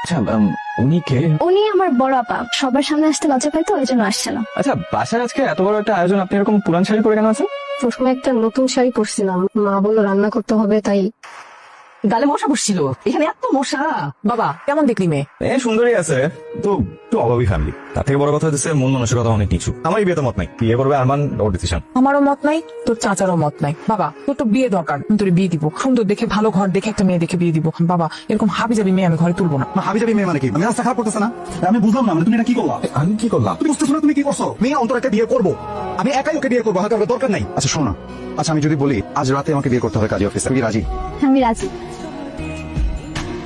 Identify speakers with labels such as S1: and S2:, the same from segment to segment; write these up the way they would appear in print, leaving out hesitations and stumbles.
S1: আচ্ছা উনি কে?
S2: উনি আমার বড় আপা, সবার সামনে আসতে লজ্জা পাই তো, ওই জন্য আসছে না।
S1: আচ্ছা বাসায় আজকে এত বড় একটা আয়োজন, আপনি এরকম পুরান শাড়ি পরে কেন আছেন?
S3: প্রথমে একটা নতুন শাড়ি পরছিলাম, মা বললো রান্না করতে হবে, তাই
S4: গালে মশা বসছিল, এখানে এত মশা। বাবা কেমন দেখলি মেয়ে?
S1: সুন্দরী আছে তো, একটু অভাবী ফ্যামিলি। তার থেকে বড় কথা হচ্ছে মন মানসিকতা অনেক নিচু। আমার এই বিয়েতে মত নাই, বিয়ে করবে আরমান, ওর ডিসিশন।
S4: আমারও মত নাই, তোর চাচারও মত নাই। বাবা তোর তো বিয়ে দরকার, আমি তোর বিয়ে দিব, সুন্দর দেখে ভালো ঘর দেখে একটা মেয়ে দেখে বিয়ে দিব। বাবা এরকম হাবি যাবি মেয়ে আমি ঘরে তুলবো না।
S5: হাবি যাবি মেয়ে মানে কি? আমি রাস্তা খারাপ করতেছে না? আমি বুঝলাম না, তুমি এটা কি করলা?
S1: আমি কি করলাম?
S5: তুমি বুঝতেছো না তুমি কি করছো? মেয়ে অন্তর একটা বিয়ে করবো, আমি একাই ওকে বিয়ে করবো, হয়তো আমার দরকার নাই। আচ্ছা শোনো না, আচ্ছা আমি যদি বলি আজ রাতে আমাকে বিয়ে করতে হবে কাজী অফিসে, তুমি কি রাজি?
S2: আমি রাজি।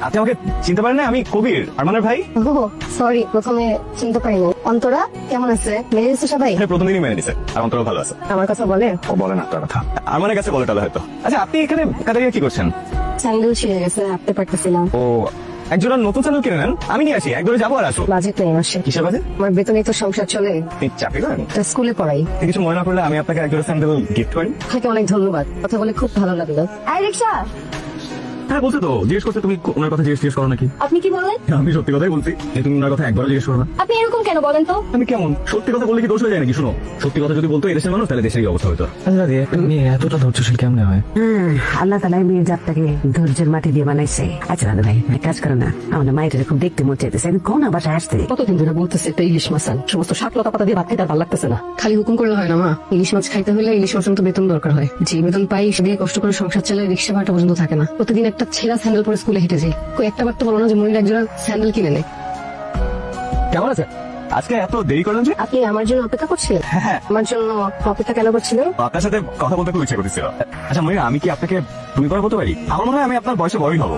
S1: আপনি আমাকে চিনতে পারেন না? আমি কবির, আরমানের ভাই।
S3: ও সরি, প্রথমে চিনতে পারিনি। অন্তরা কেমন আছে? মেরে দিচ্ছে সবাই?
S1: প্রথম দিনই মেনে নিছে, আর অন্তরও ভালো আছে।
S3: আমার কথা বলে?
S1: ও বলে না তার কথা, আরমানের কাছে বলে টালে হয়তো। আচ্ছা আপনি এখানে কাদারিয়া কি করছেন?
S3: স্যান্ডেল ছিঁড়ে গেছে, হাঁটতে পারতেছিলাম।
S1: ও একজোড়া নতুন স্যান্ডেল কিনে নেন, আমি নিয়ে আসি, একজোড়া যাবো আর আসবো।
S3: বাজেট নেই মাসে।
S1: কিসের বাজে?
S3: আমার বেতনে তো সংসার চলে,
S1: আপনি চাকরি করেন?
S3: তা স্কুলে পড়াই।
S1: আপনি কিছু মনে না করলে আমি আপনাকে একজোড়া স্যান্ডেল গিফট করি।
S3: আপনাকে অনেক ধন্যবাদ, কথা বলে খুব ভালো লাগলো।
S2: আই রিক্সা,
S1: হ্যাঁ বলছো তো, জিজ্ঞেস করতে তুমি ওনার কথা জিজ্ঞেস করো নাকি?
S2: আপনি কি বললেন?
S1: আমি সত্যি কথাই বলছি, যে তুমি ওনার কথা একবারও জিজ্ঞেস করো না।
S2: আপনি এরকম কেন বলেন তো?
S1: আমি কেমন সত্যি কথা বললে কি দোষ হয়ে যায় নাকি? শুনো, সত্যি কথা যদি বলতো এদেশের মানুষ, তাহলে দেশের এই অবস্থা হতো। এতটা ধৈর্যশীল কেমনে হয়?
S6: আল্লাহ তালা মেয়ের জাতটাকে ধৈর্যের মাটি দিয়ে বানাইছে। আচ্ছা দাদা ভাই এক কাজ করো না, আমাদের মায়ের খুব দেখতে মন চাইতেছে, কোন বাসায় আসতে?
S3: কতদিন ধরে বলতেছে একটা ইলিশ মাছ আন, সমস্ত শাক লতা পাতা দিয়ে ভাত খেতে আর ভালো লাগতেছে না। খালি হুকুম করলে হয় না মা, ইলিশ মাছ খাইতে হলে ইলিশ মাছ তো বেতন দরকার হয়। যে বেতন পাই সে দিয়ে কষ্ট করে সংসার চালায়, রিক্সা ভাড়াটা পর্যন্ত থাকে না। প্রতিদিন একটা ছেঁড়া স্যান্ডেল পরে স্কুলে হেঁটে যাই। একটা বার তো বলো না যে মনির একজোড়া স্যান্ডেল কিনে নেয়।
S1: কেমন আছে? আজকে এত দেরি করলেন যে?
S3: আপনি আমার জন্য অপেক্ষা করছিলেন?
S1: হ্যাঁ।
S3: আমার জন্য অপেক্ষা কেন করছিলেন?
S1: আপনার সাথে কথা বলতে খুব ইচ্ছা করতেছিল। আচ্ছা মনিরা, আমি কি আপনাকে তুমি করে বলতে পারি? আমার মনে হয় আমি আপনার বয়সে বড়ই হবো।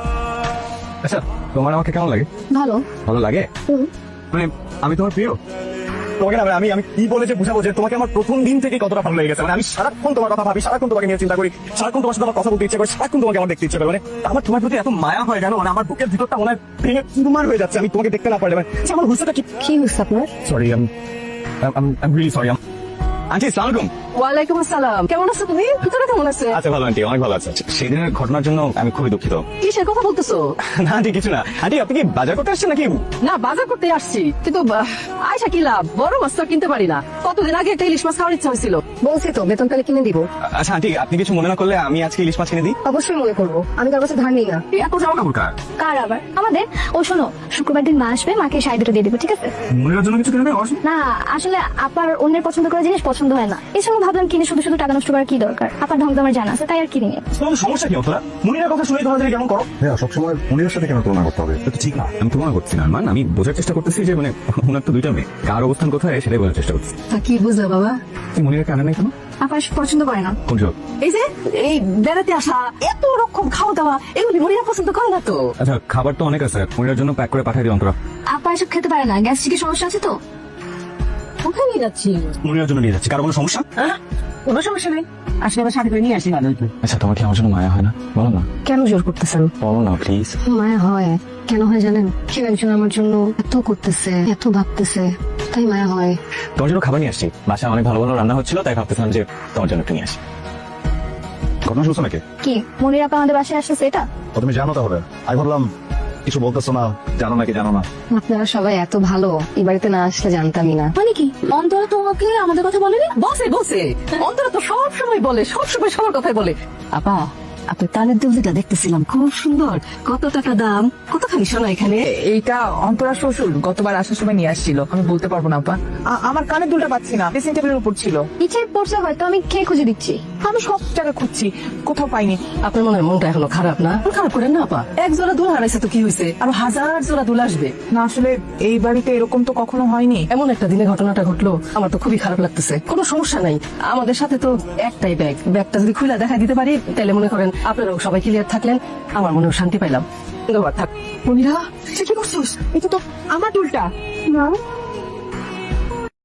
S1: আচ্ছা তোমার আমাকে কেমন লাগে?
S3: ভালো।
S1: ভালো লাগে? মানে আমি তোমার প্রিয়? তোমাকে না আমি আমি কি বলে যে বুঝাবো যে তোমাকে আমার প্রথম দিন থেকে কতটা ভালো লেগে গেছে। মানে আমি সারাক্ষণ তোমার কথা ভাবি, সারাক্ষণ তোমাকে নিয়ে চিন্তা করি, সারাক্ষণ তোমার সাথে আমার কথা বলতে ইচ্ছে করে, সারাক্ষণ তোমাকে আমার দেখতে ইচ্ছে করে। মানে আমার তোমার প্রতি এত মায়া হয় জানো, মানে আমার বুকের ভিতরটা মনে হয় ভেঙে চুরমার হয়ে যাচ্ছে আমি তোমাকে দেখতে না পারলে। মানে আমার হুসটা কি
S3: কি হচ্ছে আপনার?
S1: Sorry, I'm really sorry. Aunty আসসালামু আলাইকুম।
S4: ওয়ালাইকুম আসসালাম, কেমন আছো তুমি? ভিতরে কেমন আছে?
S1: আচ্ছা ভালো আন্টি, অনেক ভালো আছে। সেই দিনের ঘটনার জন্য আমি খুবই দুঃখিত।
S4: কিসের কথা বলতেছো?
S1: না আন্টি কিছু না। আন্টি আপনি কি বাজার করতে আসছেন নাকি?
S4: না বাজার করতে আসছি, কিন্তু আয়সা কি লাভ, বড় মাছ তো আর কিনতে পারি না। কতদিন আগে একটা ইলিশ মাছ খাওয়ার ইচ্ছা হয়েছিল।
S3: বলছি তো বেতন পেলে কিনে দিব।
S1: আচ্ছা আন্টি আপনি কিছু মনে না করলে আমি আজকে ইলিশ মাছ কিনে দিই।
S3: অবশ্যই মনে করবো, আমি কার কাছে ধার নিই না।
S1: এত জামা কাপড় কার?
S2: কার আবার? আমাদের। ও শোনো, শুক্রবার দিন মা আসবে, মাকে শাড়ি দুটো দিয়ে দিবো, ঠিক আছে?
S1: মনিরার জন্য কিছু কিনে দেবো?
S2: না আসলে আপার অন্যের পছন্দ করা জিনিস পছন্দ হয় না, এই জন্য ভাবলাম কিনে শুধু শুধু টাকা নষ্ট করার কি দরকার। আপার ঢং তো আমার জানা আছে, তাই আর কিনে নিয়ে।
S1: তোমার সমস্যা কি তোরা? মনিরার কথা শুনে ধরা কেমন করো?
S5: হ্যাঁ সবসময় মনিরের সাথে কেন তুলনা করতে হবে? এটা তো ঠিক না।
S1: আমি তুলনা করছি না মান, আমি বোঝার চেষ্টা করতেছি যে মানে ওনার তো দুইটা মেয়ে, কার অবস্থান কোথায় সেটাই বোঝার চেষ্টা করছি।
S3: তা কি বুঝলে বাবা?
S1: তুই মনিরাকে আনে নাই কেন?
S2: আপার পছন্দ করে না।
S1: কোন জোর?
S4: এই যে এই বেড়াতে আসা, এত রকম খাওয়া দাওয়া, এগুলি মরিয়া পছন্দ করে না তো।
S1: আচ্ছা খাবার তো অনেক আছে, মনিরার জন্য প্যাক করে পাঠিয়ে দিও অন্তরা।
S2: আপা এসব খেতে পারে না, গ্যাস্ট্রিকের সমস্যা আছে তো।
S4: কোথায় নিয়ে যাচ্ছি?
S1: মনিরার জন্য নিয়ে যাচ্ছি, কারো কোনো সমস্যা?
S4: কোনো সমস্যা নেই, আসলে আবার শাড়ি করে নিয়ে আসি না।
S1: আচ্ছা তোমার কি আমার জন্য মায়া হয় না? বলো না।
S3: কেন জোর করতেছেন?
S1: বলো না প্লিজ।
S3: মায়া হয়। কেন হয় জানেন? কেউ একজন আমার জন্য এত করতেছে, এত ভাবতেছে, তাই মায়া হয়।
S1: তোমার জন্য খাবার নিয়ে আসছি, বাসায় অনেক ভালো ভালো রান্না হচ্ছিল, তাই ভাবতেছিলাম যে তোমার জন্য একটু নিয়ে আসি।
S5: ঘটনা শুনছো নাকি?
S2: কি মনির আপা আমাদের বাসায় আসছে এটা?
S5: তুমি জানো তাহলে? আমি ভাবলাম কিছু বলতেছো না, জানো নাকি জানো না।
S3: আপনারা সবাই এত ভালো, এই বাড়িতে না আসলে জানতামই না।
S2: মানে কি অন্তরা তোমাকে আমাদের কথা বলেনি?
S4: বসে বসে অন্তরা তো সব সময় বলে, সব সময় সবার কথাই বলে। আপা আপনার কানের দুল যেটা দেখতেছিলাম খুব সুন্দর, কত টাকা দাম, কতখানি সোনা এখানে?
S7: এইটা অন্তরা শ্বশুর গতবার আসার সময় নিয়ে আসছিল, আমি বলতে পারবো না আপা। আমার কানের দুলটা পাচ্ছি না, ড্রেসিং টেবিলের উপর ছিল।
S2: নিচে পড়ছে হয়তো, আমি খেয়ে খুঁজে দিচ্ছি।
S7: আমি সব জায়গায় খুঁজছি, কোথাও পাইনি।
S4: আপনার মনে হয় মনটা এখনো খারাপ না? খারাপ করেন না আপা, এক জোড়া দুল হারাইছে তো কি হয়েছে, আরো হাজার জোড়া দুল আসবে।
S7: না আসলে এই বাড়িতে এরকম তো কখনো হয়নি।
S4: এমন একটা দিনে ঘটনাটা ঘটলো, আমার তো খুবই খারাপ লাগতেছে। কোনো সমস্যা নাই, আমাদের সাথে তো একটাই ব্যাগ, ব্যাগটা যদি খুলে দেখা দিতে পারি তাহলে মনে করেন আপনারাও সবাই ক্লিয়ার থাকলেন, আমার মনেও শান্তি পাইলাম। ধন্যবাদ, থাক। মনিরা, কি করছিস?
S7: এটা তো আমার দুলটা।
S2: না